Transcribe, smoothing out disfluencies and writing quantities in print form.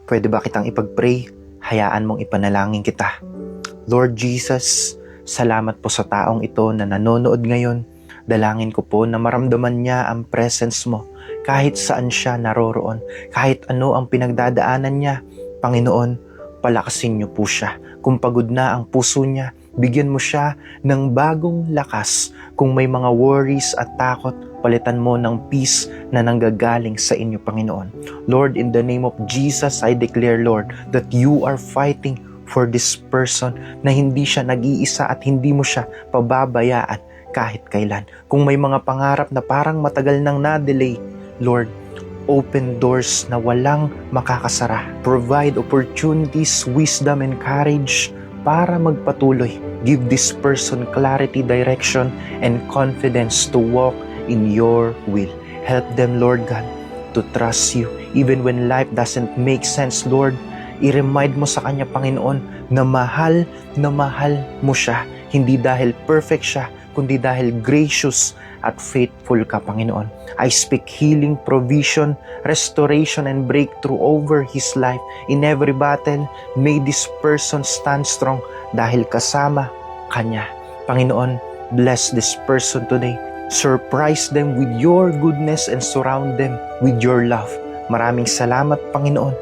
Pwede ba kitang ipag-pray? Hayaan mong ipanalangin kita. Lord Jesus, salamat po sa taong ito na nanonood ngayon. Dalangin ko po na maramdaman niya ang presence mo kahit saan siya naroroon, kahit ano ang pinagdadaanan niya. Panginoon, palakasin niyo po siya. Kung pagod na ang puso niya, bigyan mo siya ng bagong lakas. Kung may mga worries at takot, palitan mo ng peace na nanggagaling sa inyo, Panginoon. Lord, in the name of Jesus, I declare, Lord, that you are fighting for this person, na hindi siya nag-iisa at hindi mo siya pababayaan kahit kailan. Kung may mga pangarap na parang matagal nang na-delay, Lord, open doors na walang makakasara. Provide opportunities, wisdom, and courage para magpatuloy. Give this person clarity, direction, and confidence to walk in your will. Help them, Lord God, to trust you. Even when life doesn't make sense, Lord, i-remind mo sa kanya, Panginoon, na mahal mo siya. Hindi dahil perfect siya, kundi dahil gracious at faithful ka, Panginoon. I speak healing, provision, restoration, and breakthrough over his life. In every battle, may this person stand strong dahil kasama kanya. Panginoon, bless this person today. Surprise them with your goodness and surround them with your love. Maraming salamat, Panginoon,